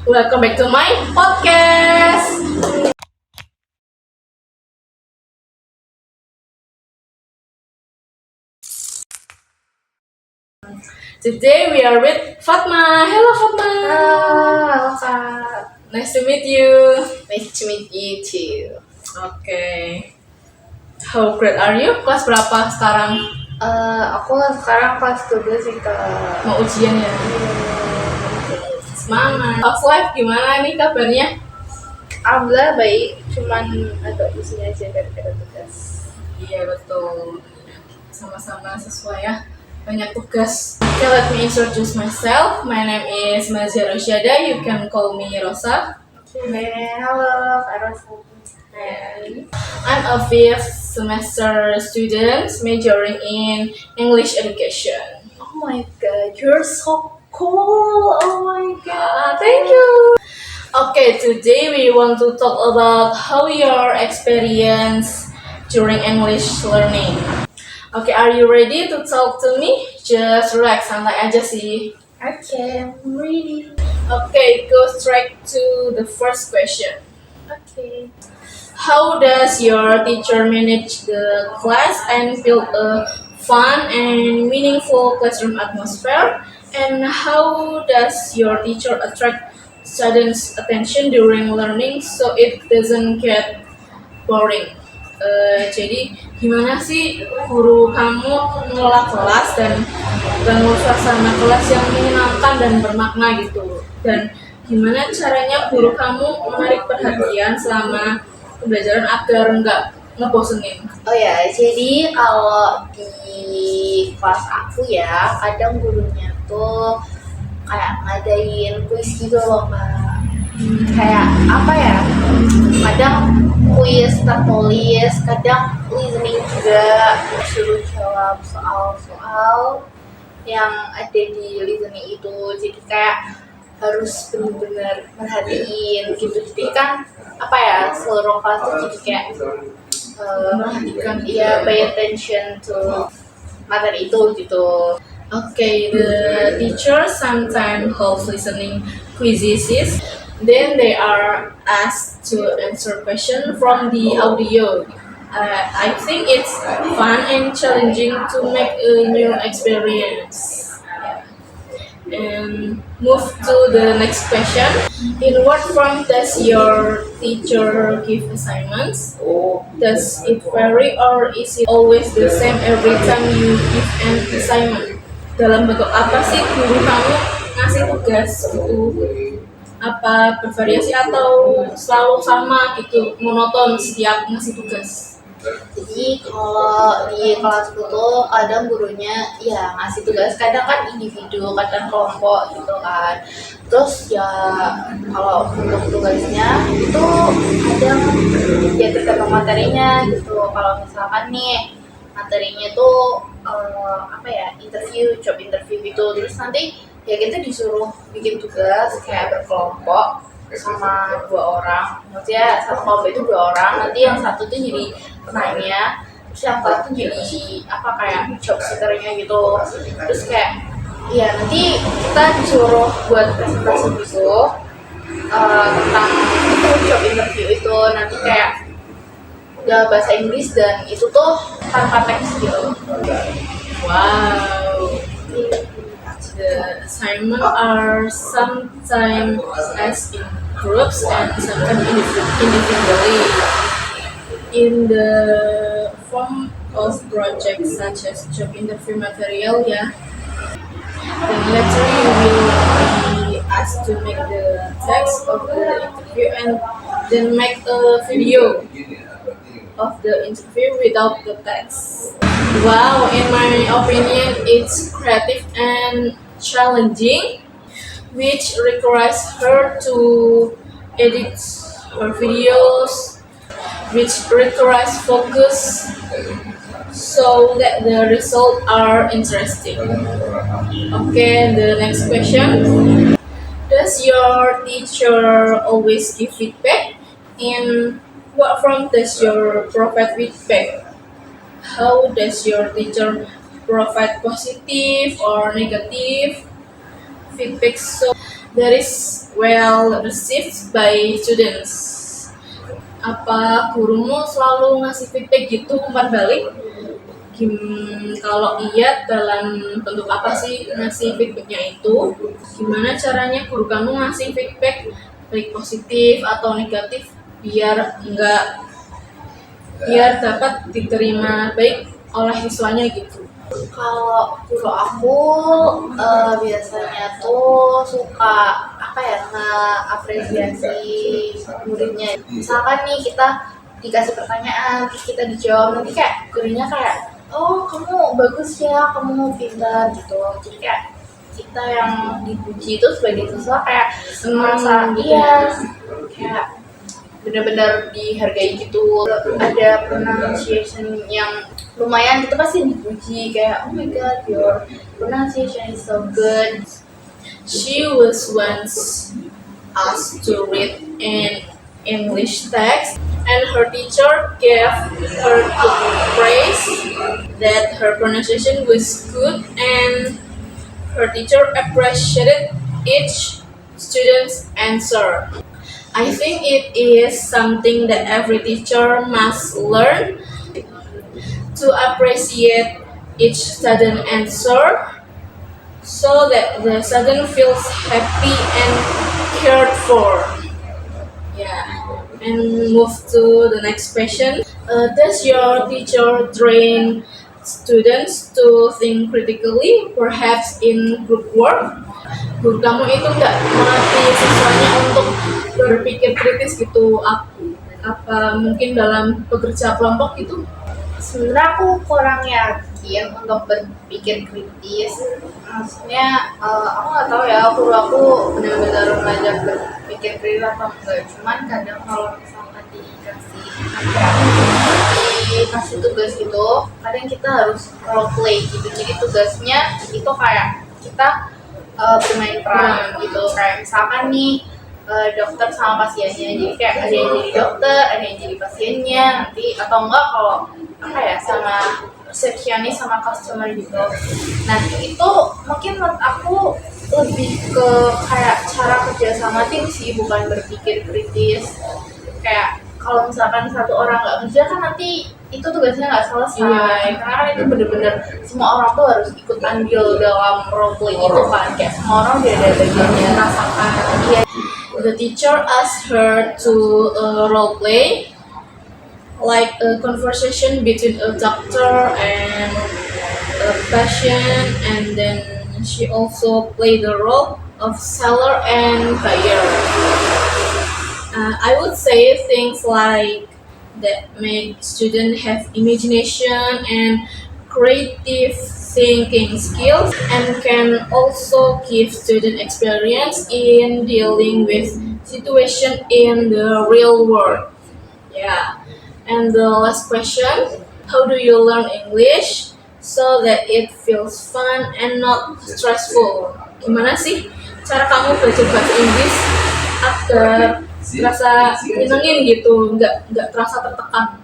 Welcome back to my podcast. Today we are with Fatma. Hello Fatma. Halo Kak, Nice to meet you. nice to meet you too. Okay. How great are you? Kelas berapa sekarang? Aku sekarang kelas 12 sih Kak. Mau ujian ya? Semangat. How's life gimana nih kabarnya? Alhamdulillah baik, cuman agak pusing aja gara-gara tugas. Iya betul. Sama-sama sesuai ya. Banyak tugas. Okay, let me introduce myself. My name is Mazia Rosyada. You can call me Rosa. Halo Kak Rosa. And I'm a fifth semester student majoring in English education. Oh my god, you're so cool. Oh my god. Thank you. Okay, today we want to talk about how your experience during English learning. Okay, are you ready to talk to me? Just relax, santai aja sih. Okay, I'm ready. Okay, go straight to the first question. Okay. How does your teacher manage the class and build a fun and meaningful classroom atmosphere? And how does your teacher attract students' attention during learning so it doesn't get boring? Jadi gimana sih guru kamu mengelola kelas dan bangun suasana kelas yang menyenangkan dan bermakna gitu? Dan gimana caranya guru kamu menarik perhatian selama pembelajaran agar nggak ngebosenin? Oh ya, jadi kalau di kelas aku ya, kadang gurunya tuh kayak ngadain kuis gitu loh Kak. Kayak apa ya? Kadang kuis tertulis, kadang listening juga, suruh jawab soal-soal yang ada di listening itu. Jadi kayak harus benar-benar merhatiin gitu. Jadi kan apa ya, seluruh kelas tuh jadi kayak Perhatikan. ya pay attention to materi itu gitu. Okay, the teacher sometimes holds listening quizzes. Then they are asked to answer questions from the audio. I think it's fun and challenging to make a new experience. And move to the next question. In what form does your teacher give assignments? Does it vary or is it always the same every time you give an assignment? Dalam bentuk apa sih guru kamu ngasih tugas gitu? Apa bervariasi atau selalu sama gitu, monoton setiap ngasih tugas? Jadi kalau di kelasku tuh kadang gurunya ya ngasih tugas, kadang kan individu, kadang kelompok gitu kan. Terus ya kalau untuk tugasnya itu kadang ya tergantung materinya gitu. Kalau misalkan nih materinya tuh apa ya, job interview gitu, terus nanti ya kita disuruh bikin tugas kayak berkelompok sama 2 orang, maksudnya satu kelompok itu 2 orang, nanti yang satu tuh jadi penanya, terus yang satu jadi apa kayak job seekernya gitu. Terus kayak ya nanti kita disuruh buat presentasi gitu tentang itu job interview itu, nanti kayak dalam bahasa Inggris dan itu tuh tanpa teks gitu. Wow. The assignments are sometimes as in groups and sometimes individually in the form of projects such as job interview material, yeah. Then later you will be asked to make the text of the interview and then make a video of the interview without the text. Wow, in my opinion, it's creative and challenging, which requires her to edit her videos, which requires focus, so that the results are interesting. Okay, the next question. Does your teacher always give feedback? In what form does your provide feedback? How does your teacher provide positive or negative feedback? So that is well received by students. Apa gurumu selalu ngasih feedback gitu umpan balik? Kalau iya, dalam bentuk apa sih ngasih feedbacknya itu? Gimana caranya guru kamu ngasih feedback baik positif atau negatif biar dapat diterima baik oleh siswanya gitu? Kalau guru aku biasanya tuh suka apa ya, nge-apresiasi muridnya. Misalkan nih kita dikasih pertanyaan terus kita dijawab, nanti kayak gurunya kayak, oh kamu bagus ya, kamu pintar gitu. Jadi kayak kita yang dipuji itu sebagai siswa kayak merasa iya, kayak benar-benar dihargai gitu. Ada pronunciation yang lumayan itu pasti dipuji kayak, oh my god, your pronunciation is so good. She was once asked to read an English text, and her teacher gave her good praise that her pronunciation was good, and her teacher appreciated each student's answer. I think it is something that every teacher must learn to appreciate each student answer so that the student feels happy and cared for. Yeah, and move to the next question. Does your teacher train students to think critically, perhaps in group work? Guru kamu itu nggak melatih siswanya untuk berpikir kritis gitu? Apa mungkin dalam bekerja kelompok gitu? Sebenarnya aku kurang yakin untuk berpikir kritis. Maksudnya aku nggak tahu ya guru aku benar-benar belajar berpikir kritis atau enggak. Cuman kadang kalau misalkan dikasih tugas gitu, kadang kita harus role play gitu. Jadi tugasnya itu kayak kita bermain peran gitu. Kayak misalkan nih dokter sama pasiennya, jadi kayak ada yang jadi dokter, ada yang jadi pasiennya nanti, atau enggak kalau apa ya sama resepsionis sama customer gitu. Nah itu mungkin menurut aku lebih ke kayak cara kerja sama tim sih, bukan berpikir kritis. Kayak kalau misalkan satu orang nggak kerja kan nanti itu tugasnya nggak selesai, karena kan itu bener-bener semua orang tuh harus ikut andil dalam role play itu kan, kayak semua orang dia ada bagiannya rasakan. Iya. The teacher asked her to role play, like a conversation between a doctor and a patient, and then she also played the role of seller and buyer. I would say things like that make students have imagination and creative thinking skills, and can also give student experience in dealing with situation in the real world. Yeah. And the last question, how do you learn English so that it feels fun and not stressful? Gimana sih cara kamu belajar bahasa Inggris agar terasa nyenengin gitu, nggak terasa tertekan?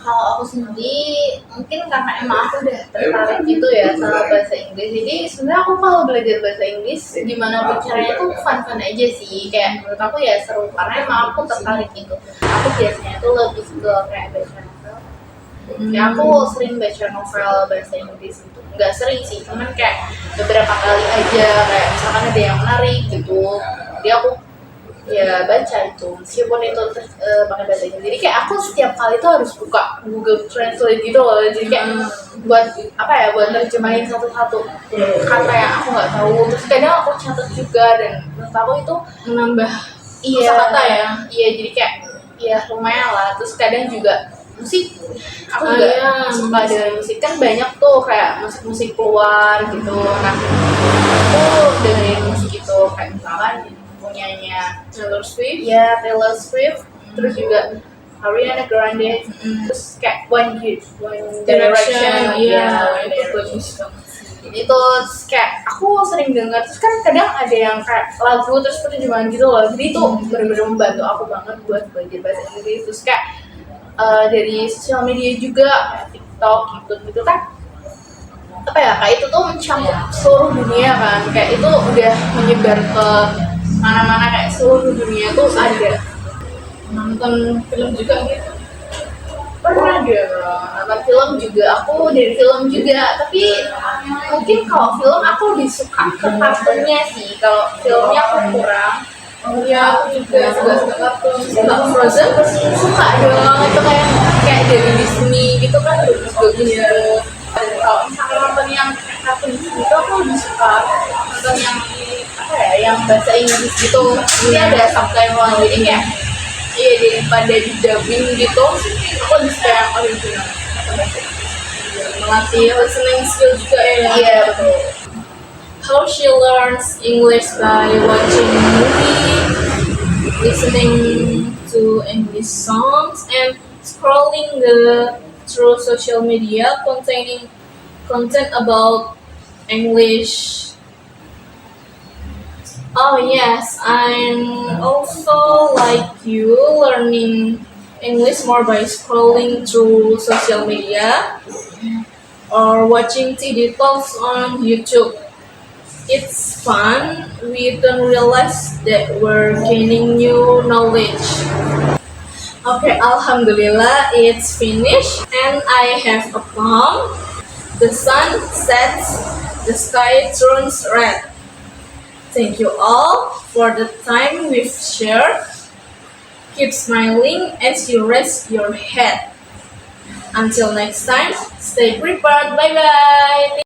Kalau aku sendiri mungkin karena emang aku udah tertarik gitu ya sama bahasa Inggris, jadi sebenarnya aku kalau belajar bahasa Inggris gimana pun caranya tuh fun-fun aja sih. Kayak menurut aku ya seru karena emang aku tertarik gitu. Aku biasanya tuh lebih ke kayak baca novel. Ya aku sering baca novel bahasa Inggris gitu. Nggak sering sih, cuman kayak beberapa kali aja, kayak misalkan ada yang menarik gitu, jadi aku ya baca itu, meskipun itu pakai bahasa Inggris. Jadi kayak aku setiap kali tuh harus buka Google Translate gitu loh, jadi kayak buat apa ya, buat terjemahin satu-satu kata yang aku nggak tahu. Terus kadang aku catat juga, dan menurut aku itu Menambah kosakata ya. Iya, jadi kayak ya lumayan lah. Terus kadang juga musik, aku juga suka dengan musik, kan banyak tuh kayak musik-musik keluar gitu. Nah aku dengerin musik itu, kayak misalkan punyanya Taylor Swift. ya Taylor Swift, terus juga Ariana Grande, terus kayak One Direction, itu bagus banget. itu kayak aku sering denger. Terus kan kadang ada yang kayak lagu terus terjemahan gitu loh, jadi itu benar-benar membantu aku banget buat belajar bahasa Inggris. Terus kayak dari sosial media juga, kayak TikTok gitu kan apa ya, kayak itu tuh mencakup seluruh dunia kan, kayak itu udah menyebar ke mana-mana, kayak seluruh dunia tuh ada. Nonton film juga gitu. Pernah deh nonton film juga, aku dari film juga, tapi mungkin kalau film aku lebih suka ke kartunnya sih, kalau filmnya aku kurang. Ya, aku juga suka kartun, suka Frozen. Suka dong, itu kayak dari Disney gitu kan, bagus-bagus ya. Kalau misalnya nonton yang kartun Disney itu aku lebih suka nonton yang apa ya, yang bahasa Inggris gitu, ini ada subtitle, jadi kayak iya, daripada di dubbing gitu aku lebih suka yang original. Melatih listening skill juga ya. Iya betul. How she learns English by watching movie, listening to English songs, and scrolling through social media containing content about English. Oh yes, I'm also like you learning English more by scrolling through social media or watching TED Talks on YouTube. It's fun. We don't realize that we're gaining new knowledge. Okay, Alhamdulillah, it's finished and I have a plum. The sun sets, the sky turns red. Thank you all for the time we've shared. Keep smiling as you rest your head. Until next time, stay prepared. Bye bye.